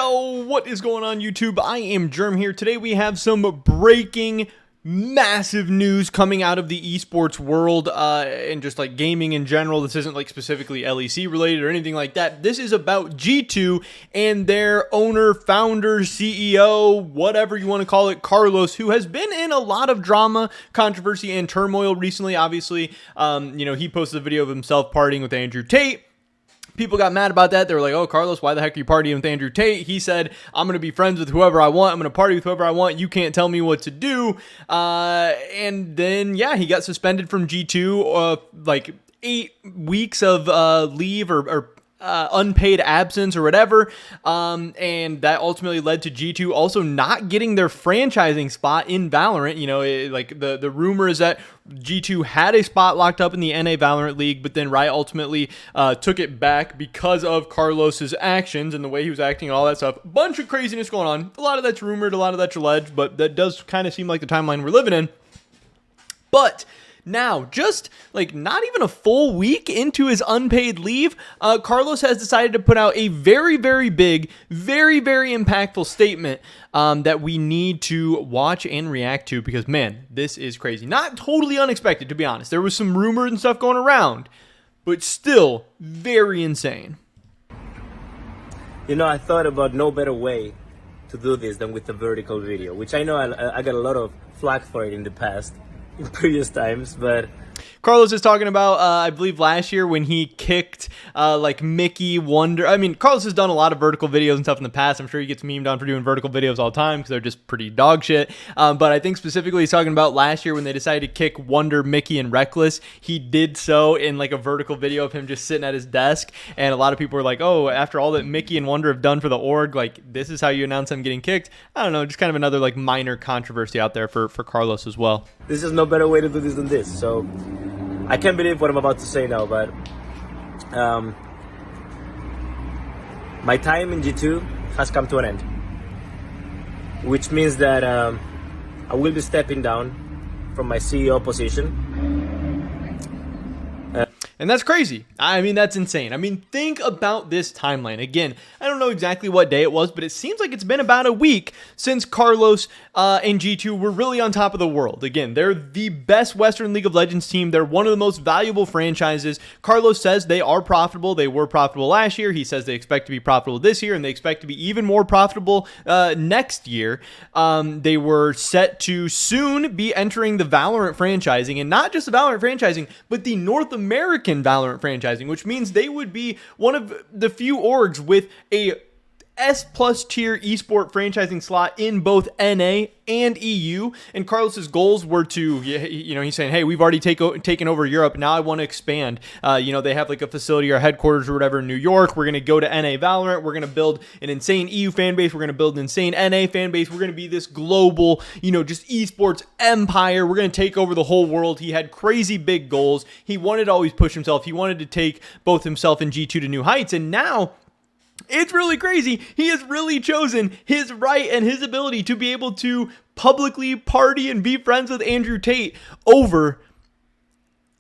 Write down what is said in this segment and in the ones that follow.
Yo, what is going on YouTube? I am Germ here. Today we have some breaking massive news coming out of the esports world and just like gaming in general. This isn't like specifically LEC related or anything like that. This is about G2 and their owner, founder, CEO, whatever you want to call it, Carlos, who has been in a lot of drama, controversy, and turmoil recently. Obviously, he posted a video of himself partying with Andrew Tate. People got mad about that. They were like, oh, Carlos, why the heck are you partying with Andrew Tate? He said, I'm going to be friends with whoever I want. I'm going to party with whoever I want. You can't tell me what to do. And then, he got suspended from G2, like 8 weeks of leave or unpaid absence or whatever, and that ultimately led to G2 also not getting their franchising spot in Valorant. The rumor is that G2 had a spot locked up in the NA Valorant League, but then Riot ultimately took it back because of Carlos's actions and the way he was acting and all that stuff. Bunch of craziness going on. A lot of that's rumored, a lot of that's alleged, but that does kind of seem like the timeline we're living in. But now, just like not even a full week into his unpaid leave, Carlos has decided to put out a very, very big, very, very impactful statement that we need to watch and react to because, man, this is crazy. Not totally unexpected, to be honest. There was some rumors and stuff going around, but still very insane. You know, I thought about no better way to do this than with a vertical video, which I know I got a lot of flack for it in the past. In previous times, but Carlos is talking about, I believe last year when he kicked like Mickey Wonder. I mean, Carlos has done a lot of vertical videos and stuff in the past. I'm sure he gets memed on for doing vertical videos all the time because they're just pretty dog shit. But I think specifically he's talking about last year when they decided to kick Wonder, Mickey, and Reckless. He did so in like a vertical video of him just sitting at his desk. And a lot of people were like, oh, after all that Mickey and Wonder have done for the org, like this is how you announce them getting kicked. I don't know, just kind of another like minor controversy out there for Carlos as well. There's just no better way to do this than this. So I can't believe what I'm about to say now, but my time in G2 has come to an end, which means that I will be stepping down from my CEO position. And that's crazy. I mean, that's insane. I mean, think about this timeline. Again, I don't know exactly what day it was, but it seems like it's been about a week since Carlos and G2 were really on top of the world. Again, they're the best Western League of Legends team. They're one of the most valuable franchises. Carlos says they are profitable. They were profitable last year. He says they expect to be profitable this year, and they expect to be even more profitable next year. They were set to soon be entering the Valorant franchising, and not just the Valorant franchising, but the North American Valorant franchising, which means they would be one of the few orgs with a S+ tier esport franchising slot in both NA and EU. And Carlos's goals were to, he's saying, hey, we've already taken over Europe. Now I want to expand. They have like a facility or headquarters or whatever in New York. We're going to go to NA Valorant. We're going to build an insane EU fan base. We're going to build an insane NA fan base. We're going to be this global, just esports empire. We're going to take over the whole world. He had crazy big goals. He wanted to always push himself. He wanted to take both himself and G2 to new heights. And now it's really crazy. He has really chosen his right and his ability to be able to publicly party and be friends with Andrew Tate over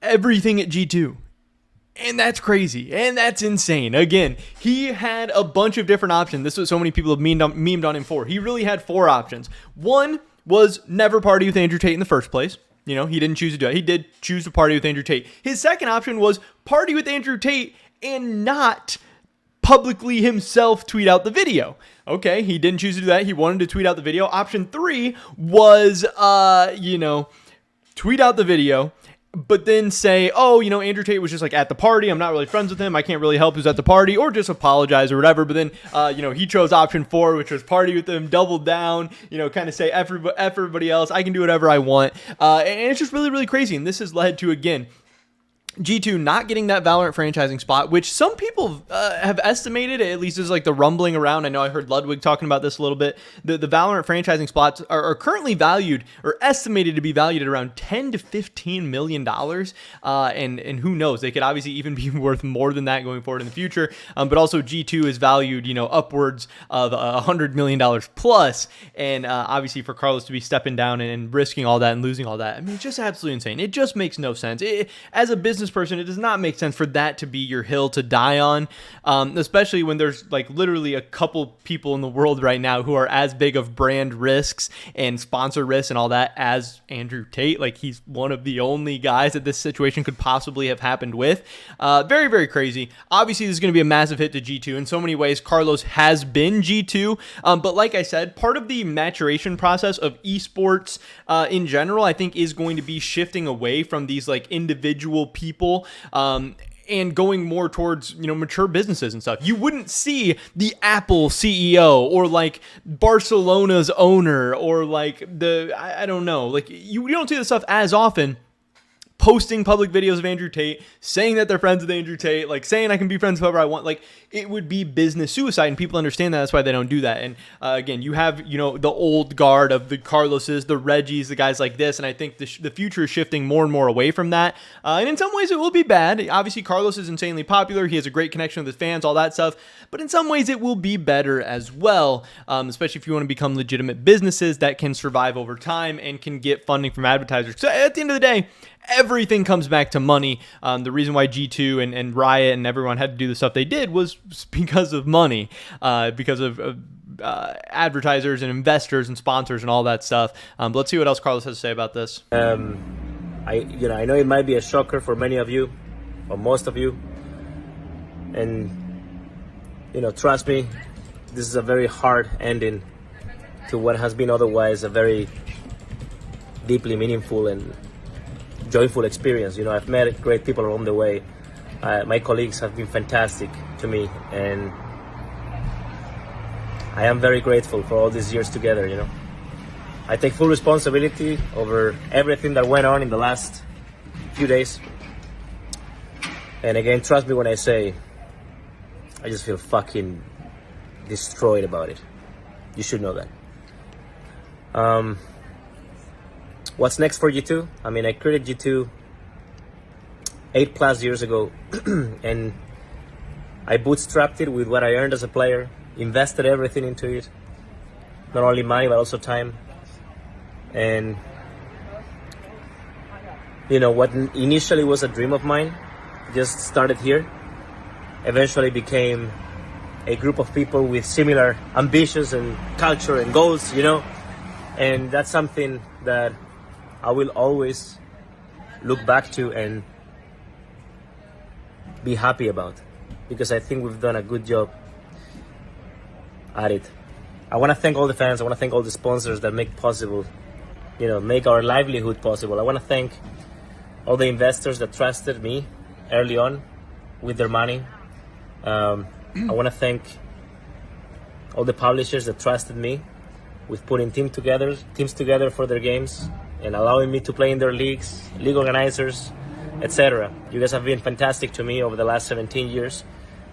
everything at G2. And that's crazy. And that's insane. Again, he had a bunch of different options. This is what so many people have memed on him for. He really had 4 options. One was never party with Andrew Tate in the first place. He didn't choose to do it. He did choose to party with Andrew Tate. His second option was party with Andrew Tate and not publicly himself tweet out the video. Okay, he didn't choose to do that. He wanted to tweet out the video. Option 3 was, tweet out the video, but then say, oh, Andrew Tate was just like at the party. I'm not really friends with him. I can't really help who's at the party, or just apologize or whatever. But then, he chose option 4, which was party with him, double down, kind of say everybody else. I can do whatever I want. And it's just really, really crazy. And this has led to, again, G2 not getting that Valorant franchising spot, which some people have estimated, at least is like the rumbling around. I know I heard Ludwig talking about this a little bit. The Valorant franchising spots are currently valued or estimated to be valued at around $10 to $15 million. And who knows, they could obviously even be worth more than that going forward in the future. But also G2 is valued, upwards of $100 million plus. And obviously for Carlos to be stepping down and risking all that and losing all that, I mean, it's just absolutely insane. It just makes no sense. As a business business person, it does not make sense for that to be your hill to die on, especially when there's like literally a couple people in the world right now who are as big of brand risks and sponsor risks and all that as Andrew Tate. Like, he's one of the only guys that this situation could possibly have happened with. Very, very crazy. Obviously, this is going to be a massive hit to G2 in so many ways. Carlos has been G2, but like I said, part of the maturation process of esports in general, I think, is going to be shifting away from these like individual people, and going more towards, mature businesses and stuff. You wouldn't see the Apple CEO or like Barcelona's owner or like I don't know, like you don't see this stuff as often, posting public videos of Andrew Tate, saying that they're friends with Andrew Tate, like saying I can be friends with whoever I want. Like, it would be business suicide, and people understand that. That's why they don't do that. And again, you have, the old guard of the Carloses, the Reggies, the guys like this, and I think the future is shifting more and more away from that. And in some ways, it will be bad. Obviously, Carlos is insanely popular. He has a great connection with his fans, all that stuff. But in some ways, it will be better as well, especially if you want to become legitimate businesses that can survive over time and can get funding from advertisers. So at the end of the day, everything comes back to money. The reason why G2 and Riot and everyone had to do the stuff they did was because of money, because of advertisers and investors and sponsors and all that stuff. But let's see what else Carlos has to say about this. I know it might be a shocker for many of you, or most of you, and trust me, this is a very hard ending to what has been otherwise a very deeply meaningful and joyful experience. I've met great people along the way. My colleagues have been fantastic to me, and I am very grateful for all these years together. I take full responsibility over everything that went on in the last few days. And again, trust me when I say I just feel fucking destroyed about it. You should know that. What's next for G2? I created G2 8+ years ago, and I bootstrapped it with what I earned as a player, invested everything into it, not only money but also time. And what initially was a dream of mine just started here, eventually became a group of people with similar ambitions and culture and goals, and that's something that I will always look back to and be happy about, because I think we've done a good job at it. I want to thank all the fans. I want to thank all the sponsors that make possible, make our livelihood possible. I want to thank all the investors that trusted me early on with their money. I want to thank all the publishers that trusted me with putting teams together for their games and allowing me to play in their leagues, league organizers, etc. You guys have been fantastic to me over the last 17 years,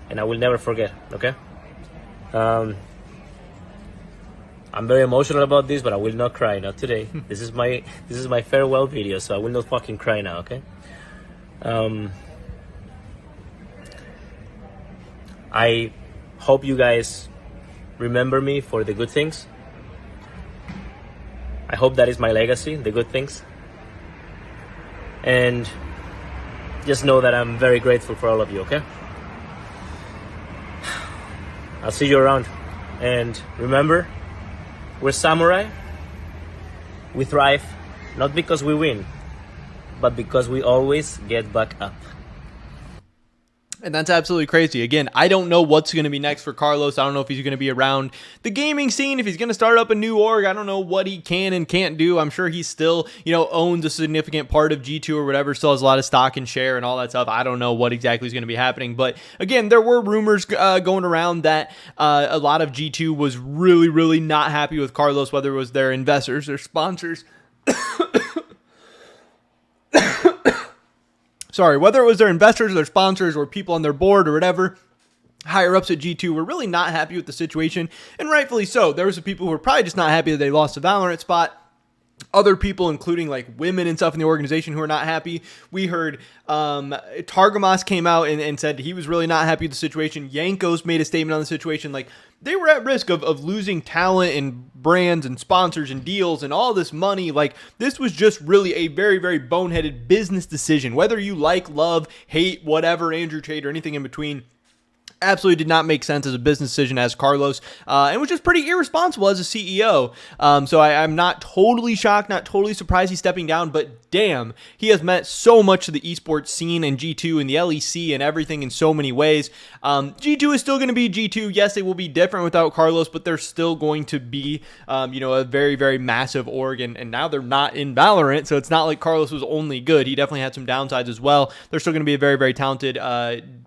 and I will never forget, okay? I'm very emotional about this, but I will not cry, not today. This is my farewell video, so I will not fucking cry now, okay? I hope you guys remember me for the good things. I hope that is my legacy, the good things. And just know that I'm very grateful for all of you, okay? I'll see you around. And remember, we're samurai. We thrive, not because we win, but because we always get back up. And that's absolutely crazy. Again, I don't know what's going to be next for Carlos. I don't know if he's going to be around the gaming scene, if he's going to start up a new org. I don't know what he can and can't do. I'm sure he still, owns a significant part of G2 or whatever, still has a lot of stock and share and all that stuff. I don't know what exactly is going to be happening. But again, there were rumors going around that a lot of G2 was really, really not happy with Carlos, whether it was their investors, their sponsors. Sorry, whether it was their investors, their sponsors, or people on their board or whatever, higher ups at G2 were really not happy with the situation, and rightfully so. There were some people who were probably just not happy that they lost the Valorant spot. other people, including like women and stuff in the organization, who are not happy. We heard Targamas came out and said he was really not happy with the situation. Yankos made a statement on the situation. Like, they were at risk of losing talent and brands and sponsors and deals and all this money. Like, this was just really a very, very boneheaded business decision. Whether you like, love, hate, whatever, Andrew Tate or anything in between, absolutely did not make sense as a business decision as Carlos, and was just pretty irresponsible as a CEO. So I'm not totally shocked, not totally surprised he's stepping down, but damn, he has meant so much to the esports scene and G2 and the LEC and everything in so many ways. G2 is still going to be G2. Yes, they will be different without Carlos, but they're still going to be, a very, very massive org, and now they're not in Valorant, so it's not like Carlos was only good. He definitely had some downsides as well. They're still going to be a very, very talented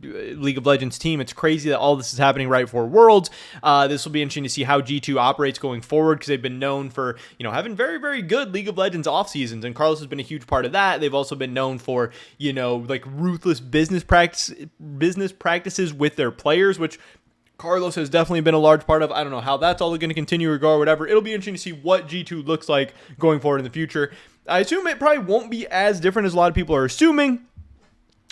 League of Legends team. It's crazy that all this is happening right before Worlds. This will be interesting to see how G2 operates going forward, because they've been known for, having very, very good League of Legends off seasons, and Carlos has been a huge part of that. They've also been known for, like ruthless business practices with their players, which Carlos has definitely been a large part of. I don't know how that's all going to continue or go or whatever. It'll be interesting to see what G2 looks like going forward in the future. I assume it probably won't be as different as a lot of people are assuming.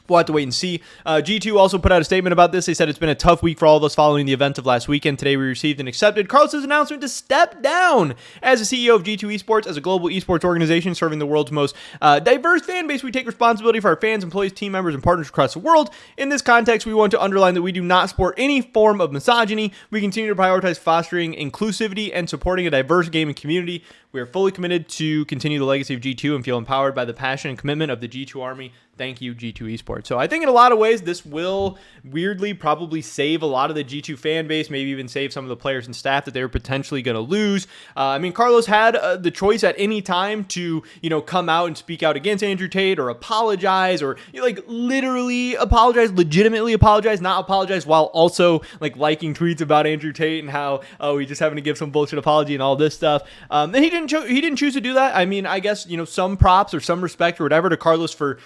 We'll have to wait and see. G2 also put out a statement about this. They said it's been a tough week for all of us following the event of last weekend. Today we received and accepted Carlos's announcement to step down as the CEO of G2 Esports. As a global esports organization serving the world's most diverse fan base, we take responsibility for our fans, employees, team members, and partners across the world. In this context, we want to underline that we do not support any form of misogyny. We continue to prioritize fostering inclusivity and supporting a diverse gaming community. We are fully committed to continue the legacy of G2 and feel empowered by the passion and commitment of the G2 Army. Thank you, G2 Esports. So I think in a lot of ways, this will weirdly probably save a lot of the G2 fan base, maybe even save some of the players and staff that they were potentially going to lose. Carlos had the choice at any time to, come out and speak out against Andrew Tate or apologize or literally apologize, legitimately apologize, not apologize while also liking tweets about Andrew Tate and how, he's just having to give some bullshit apology and all this stuff. And he didn't choose to do that. I guess, some props or some respect or whatever to Carlos for,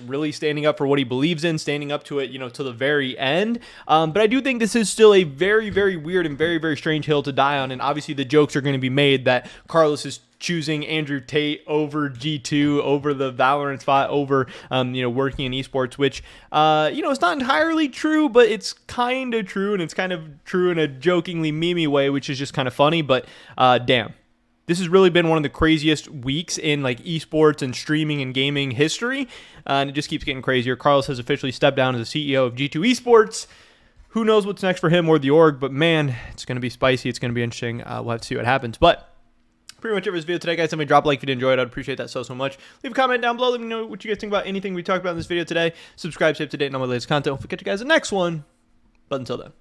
really standing up for what he believes in, standing up to it, to the very end. But I do think this is still a very, very weird and very, very strange hill to die on. And obviously the jokes are going to be made that Carlos is choosing Andrew Tate over G2, over the Valorant spot, over, working in esports, which, it's not entirely true, but it's kind of true. And it's kind of true in a jokingly memey way, which is just kind of funny. But damn. This has really been one of the craziest weeks in esports and streaming and gaming history, and it just keeps getting crazier. Carlos has officially stepped down as the CEO of G2 Esports. Who knows what's next for him or the org, but man, it's going to be spicy. It's going to be interesting. We'll have to see what happens. But pretty much it for this video today, guys. Somebody drop a like if you did enjoy it. I'd appreciate that so much. Leave a comment down below. Let me know what you guys think about anything we talked about in this video today. Subscribe, stay up to date on all my latest content. We'll catch you guys in the next one. But until then.